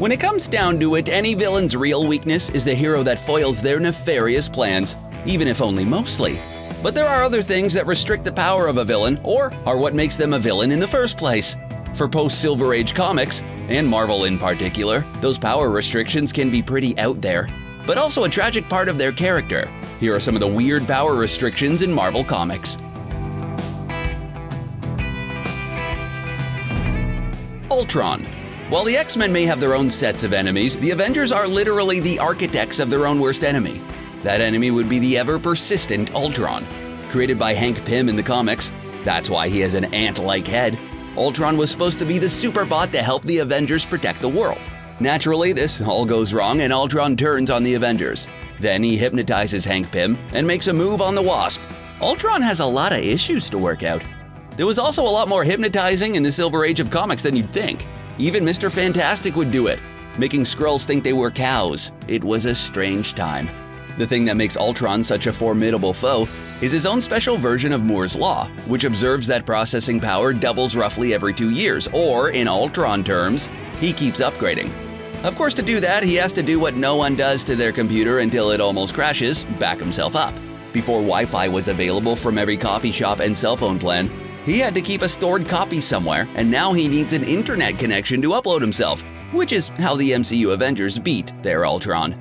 When it comes down to it, any villain's real weakness is the hero that foils their nefarious plans, even if only mostly. But there are other things that restrict the power of a villain, or are what makes them a villain in the first place. For post-Silver Age comics, and Marvel in particular, those power restrictions can be pretty out there, but also a tragic part of their character. Here are some of the weird power restrictions in Marvel Comics. Ultron. While the X-Men may have their own sets of enemies, the Avengers are literally the architects of their own worst enemy. That enemy would be the ever-persistent Ultron. Created by Hank Pym in the comics, that's why he has an ant-like head. Ultron was supposed to be the superbot to help the Avengers protect the world. Naturally, this all goes wrong and Ultron turns on the Avengers. Then he hypnotizes Hank Pym and makes a move on the Wasp. Ultron has a lot of issues to work out. There was also a lot more hypnotizing in the Silver Age of comics than you'd think. Even Mr. Fantastic would do it, making Skrulls think they were cows. It was a strange time. The thing that makes Ultron such a formidable foe is his own special version of Moore's Law, which observes that processing power doubles roughly every 2 years, or in Ultron terms, he keeps upgrading. Of course, to do that, he has to do what no one does to their computer until it almost crashes, back himself up. Before Wi-Fi was available from every coffee shop and cell phone plan, he had to keep a stored copy somewhere, and now he needs an internet connection to upload himself, which is how the MCU Avengers beat their Ultron.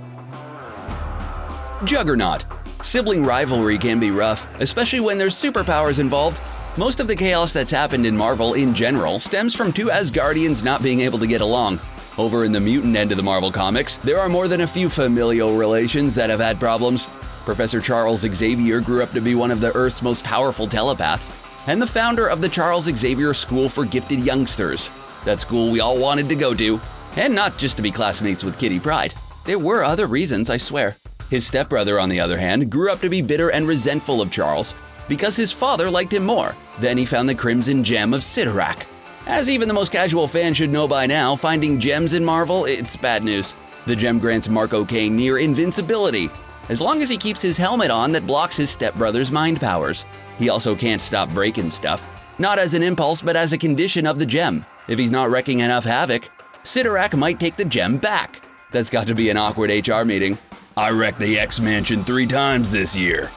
Juggernaut. Sibling rivalry can be rough, especially when there's superpowers involved. Most of the chaos that's happened in Marvel in general stems from two Asgardians not being able to get along. Over in the mutant end of the Marvel Comics, there are more than a few familial relations that have had problems. Professor Charles Xavier grew up to be one of the Earth's most powerful telepaths, and the founder of the Charles Xavier School for Gifted Youngsters. That school we all wanted to go to, and not just to be classmates with Kitty Pryde. There were other reasons, I swear. His stepbrother, on the other hand, grew up to be bitter and resentful of Charles because his father liked him more. Then he found the Crimson Gem of Sidorak. As even the most casual fan should know by now, finding gems in Marvel, it's bad news. The gem grants Marco Kane near invincibility, as long as he keeps his helmet on that blocks his stepbrother's mind powers. He also can't stop breaking stuff, not as an impulse but as a condition of the gem. If he's not wreaking enough havoc, Sidorak might take the gem back. That's got to be an awkward HR meeting. I wrecked the X-Mansion 3 times this year.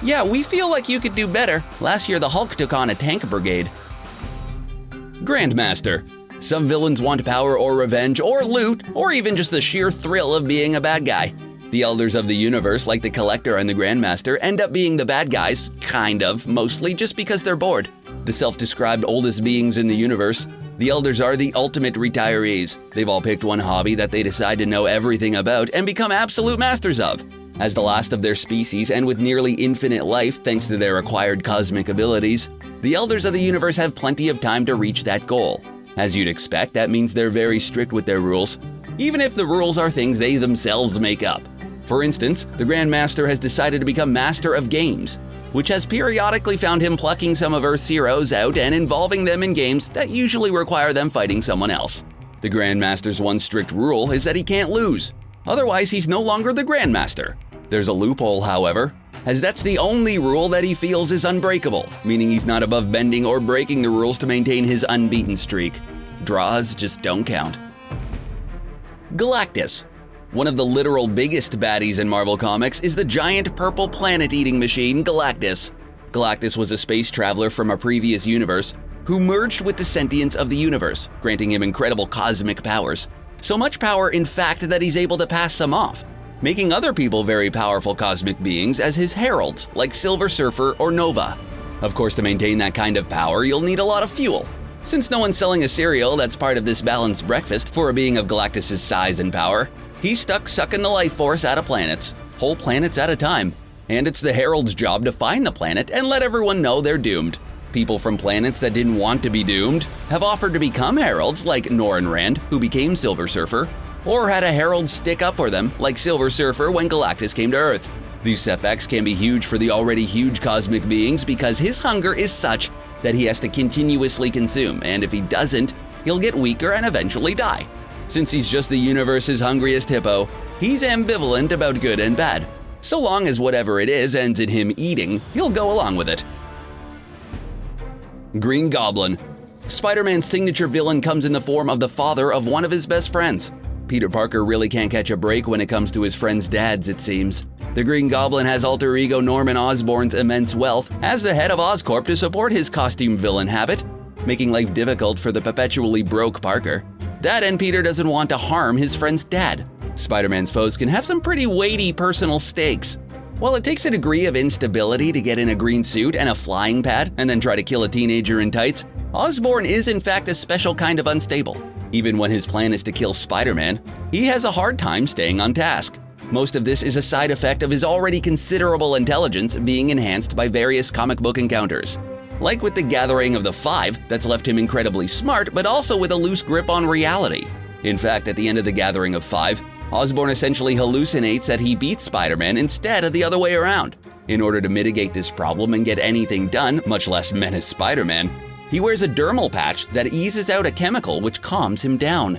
Yeah, we feel like you could do better. Last year the Hulk took on a tank brigade. Grandmaster. Some villains want power or revenge or loot or even just the sheer thrill of being a bad guy. The Elders of the Universe, like the Collector and the Grandmaster, end up being the bad guys, kind of, mostly just because they're bored. The self-described oldest beings in the universe, the Elders are the ultimate retirees. They've all picked one hobby that they decide to know everything about and become absolute masters of. As the last of their species and with nearly infinite life thanks to their acquired cosmic abilities, the Elders of the Universe have plenty of time to reach that goal. As you'd expect, that means they're very strict with their rules, even if the rules are things they themselves make up. For instance, the Grandmaster has decided to become Master of Games, which has periodically found him plucking some of Earth's heroes out and involving them in games that usually require them fighting someone else. The Grandmaster's one strict rule is that he can't lose. Otherwise, he's no longer the Grandmaster. There's a loophole, however, as that's the only rule that he feels is unbreakable, meaning he's not above bending or breaking the rules to maintain his unbeaten streak. Draws just don't count. Galactus. One of the literal biggest baddies in Marvel Comics is the giant purple planet-eating machine Galactus. Galactus was a space traveler from a previous universe who merged with the sentience of the universe, granting him incredible cosmic powers. So much power, in fact, that he's able to pass some off, making other people very powerful cosmic beings as his heralds, like Silver Surfer or Nova. Of course, to maintain that kind of power, you'll need a lot of fuel. Since no one's selling a cereal that's part of this balanced breakfast for a being of Galactus' size and power, he's stuck sucking the life force out of planets, whole planets at a time. And it's the Herald's job to find the planet and let everyone know they're doomed. People from planets that didn't want to be doomed have offered to become heralds, like Norrin Rand, who became Silver Surfer, or had a herald stick up for them, like Silver Surfer when Galactus came to Earth. These setbacks can be huge for the already huge cosmic beings because his hunger is such that he has to continuously consume, and if he doesn't, he'll get weaker and eventually die. Since he's just the universe's hungriest hippo, he's ambivalent about good and bad. So long as whatever it is ends in him eating, he'll go along with it. Green Goblin. Spider-Man's signature villain comes in the form of the father of one of his best friends. Peter Parker really can't catch a break when it comes to his friends' dads, it seems. The Green Goblin has alter ego Norman Osborn's immense wealth as the head of Oscorp to support his costume villain habit, making life difficult for the perpetually broke Parker. That and Peter doesn't want to harm his friend's dad. Spider-Man's foes can have some pretty weighty personal stakes. While it takes a degree of instability to get in a green suit and a flying pad and then try to kill a teenager in tights, Osborn is in fact a special kind of unstable. Even when his plan is to kill Spider-Man, he has a hard time staying on task. Most of this is a side effect of his already considerable intelligence being enhanced by various comic book encounters. Like with the Gathering of the Five, that's left him incredibly smart, but also with a loose grip on reality. In fact, at the end of the Gathering of Five, Osborn essentially hallucinates that he beats Spider-Man instead of the other way around. In order to mitigate this problem and get anything done, much less menace Spider-Man, he wears a dermal patch that eases out a chemical which calms him down.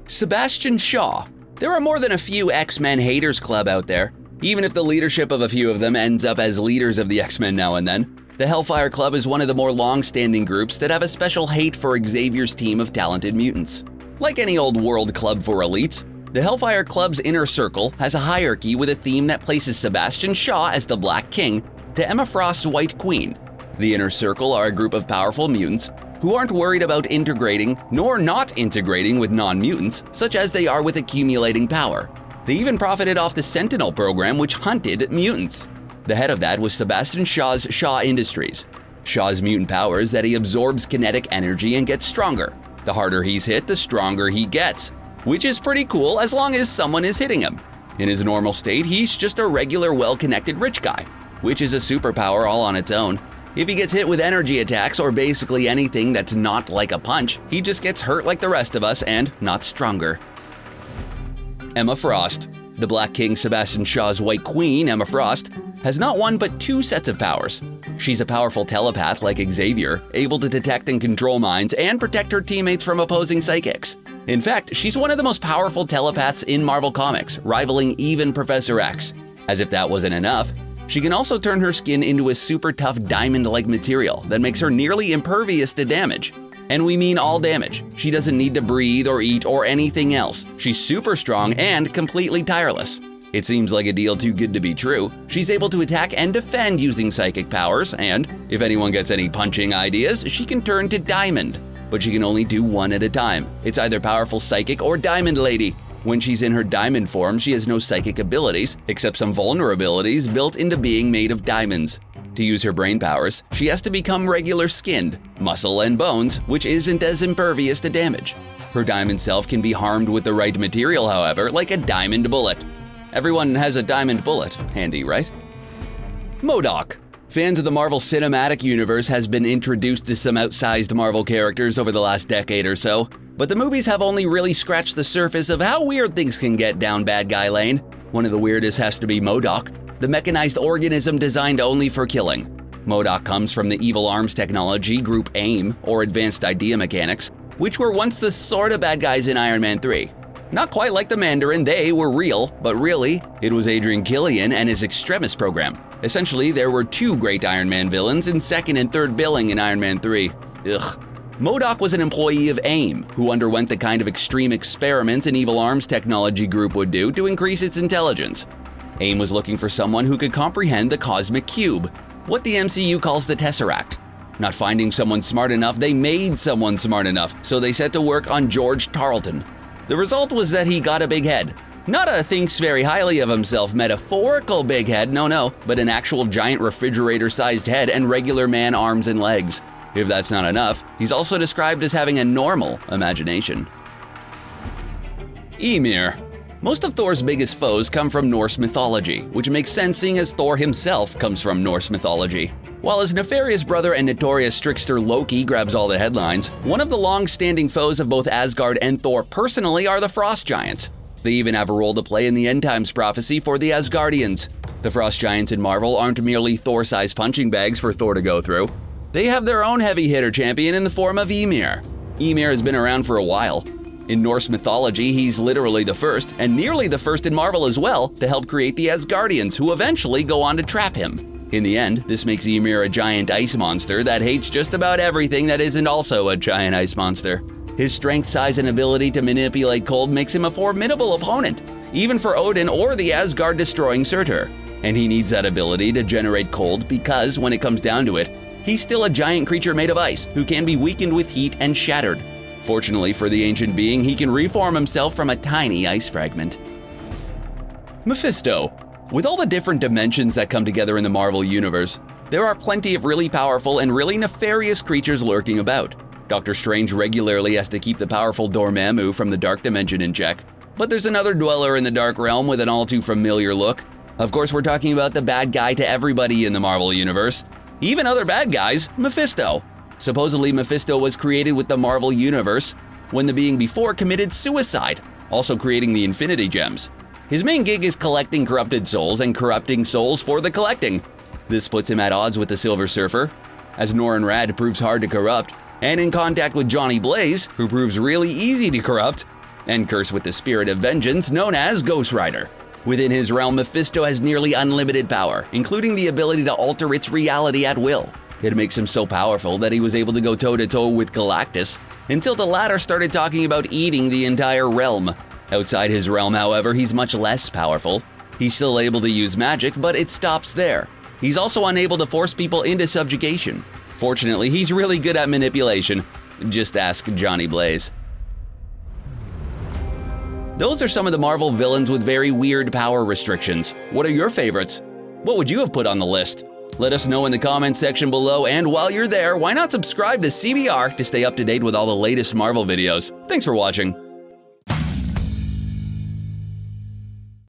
Sebastian Shaw. There are more than a few X-Men haters club out there. Even if the leadership of a few of them ends up as leaders of the X-Men now and then, the Hellfire Club is one of the more long-standing groups that have a special hate for Xavier's team of talented mutants. Like any old world club for elites, the Hellfire Club's inner circle has a hierarchy with a theme that places Sebastian Shaw as the Black King to Emma Frost's White Queen. The inner circle are a group of powerful mutants who aren't worried about integrating nor not integrating with non-mutants, such as they are with accumulating power. They even profited off the Sentinel program, which hunted mutants. The head of that was Sebastian Shaw's Shaw Industries. Shaw's mutant power is that he absorbs kinetic energy and gets stronger. The harder he's hit, the stronger he gets, which is pretty cool as long as someone is hitting him. In his normal state, he's just a regular, well-connected rich guy, which is a superpower all on its own. If he gets hit with energy attacks or basically anything that's not like a punch, he just gets hurt like the rest of us and not stronger. Emma Frost. The Black King Sebastian Shaw's White Queen, Emma Frost, has not one but two sets of powers. She's a powerful telepath like Xavier, able to detect and control minds and protect her teammates from opposing psychics. In fact, she's one of the most powerful telepaths in Marvel Comics, rivaling even Professor X. As if that wasn't enough, she can also turn her skin into a super tough diamond-like material that makes her nearly impervious to damage. And we mean all damage. She doesn't need to breathe or eat or anything else. She's super strong and completely tireless. It seems like a deal too good to be true. She's able to attack and defend using psychic powers, and if anyone gets any punching ideas, she can turn to Diamond. But she can only do one at a time. It's either powerful psychic or Diamond Lady. When she's in her diamond form, she has no psychic abilities, except some vulnerabilities built into being made of diamonds. To use her brain powers, she has to become regular skinned, muscle and bones, which isn't as impervious to damage. Her diamond self can be harmed with the right material, however, like a diamond bullet. Everyone has a diamond bullet. Handy, right? MODOK. Fans of the Marvel Cinematic Universe has been introduced to some outsized Marvel characters over the last decade or so, but the movies have only really scratched the surface of how weird things can get down bad guy lane. One of the weirdest has to be MODOK, the mechanized organism designed only for killing. MODOK comes from the Evil Arms technology group AIM, or Advanced Idea Mechanics, which were once the sort of bad guys in Iron Man 3. Not quite like the Mandarin, they were real, but really, it was Adrian Killian and his Extremis program. Essentially, there were two great Iron Man villains in second and third billing in Iron Man 3. Ugh. MODOK was an employee of AIM, who underwent the kind of extreme experiments an Evil Arms technology group would do to increase its intelligence. AIM was looking for someone who could comprehend the cosmic cube, what the MCU calls the Tesseract. Not finding someone smart enough, they made someone smart enough, so they set to work on George Tarleton. The result was that he got a big head. Not a thinks very highly of himself metaphorical big head, no, but an actual giant refrigerator-sized head and regular man arms and legs. If that's not enough, he's also described as having a normal imagination. Ameer. Most of Thor's biggest foes come from Norse mythology, which makes sense seeing as Thor himself comes from Norse mythology. While his nefarious brother and notorious trickster Loki grabs all the headlines, one of the long-standing foes of both Asgard and Thor personally are the Frost Giants. They even have a role to play in the end times prophecy for the Asgardians. The Frost Giants in Marvel aren't merely Thor-sized punching bags for Thor to go through. They have their own heavy hitter champion in the form of Ameer. Ameer has been around for a while. In Norse mythology, he's literally the first, and nearly the first in Marvel as well, to help create the Asgardians, who eventually go on to trap him. In the end, this makes Ameer a giant ice monster that hates just about everything that isn't also a giant ice monster. His strength, size, and ability to manipulate cold makes him a formidable opponent, even for Odin or the Asgard-destroying Surtur. And he needs that ability to generate cold because, when it comes down to it, he's still a giant creature made of ice who can be weakened with heat and shattered. Fortunately for the ancient being, he can reform himself from a tiny ice fragment. Mephisto. With all the different dimensions that come together in the Marvel Universe, there are plenty of really powerful and really nefarious creatures lurking about. Doctor Strange regularly has to keep the powerful Dormammu from the Dark Dimension in check, but there's another dweller in the Dark Realm with an all too familiar look. Of course, we're talking about the bad guy to everybody in the Marvel Universe. Even other bad guys, Mephisto. Supposedly, Mephisto was created with the Marvel Universe when the being before committed suicide, also creating the Infinity Gems. His main gig is collecting corrupted souls and corrupting souls for the collecting. This puts him at odds with the Silver Surfer, as Norrin Radd proves hard to corrupt, and in contact with Johnny Blaze, who proves really easy to corrupt, and cursed with the spirit of vengeance known as Ghost Rider. Within his realm, Mephisto has nearly unlimited power, including the ability to alter its reality at will. It makes him so powerful that he was able to go toe-to-toe with Galactus, until the latter started talking about eating the entire realm. Outside his realm, however, he's much less powerful. He's still able to use magic, but it stops there. He's also unable to force people into subjugation. Fortunately, he's really good at manipulation. Just ask Johnny Blaze. Those are some of the Marvel villains with very weird power restrictions. What are your favorites? What would you have put on the list? Let us know in the comments section below, and while you're there, why not subscribe to CBR to stay up to date with all the latest Marvel videos? Thanks for watching.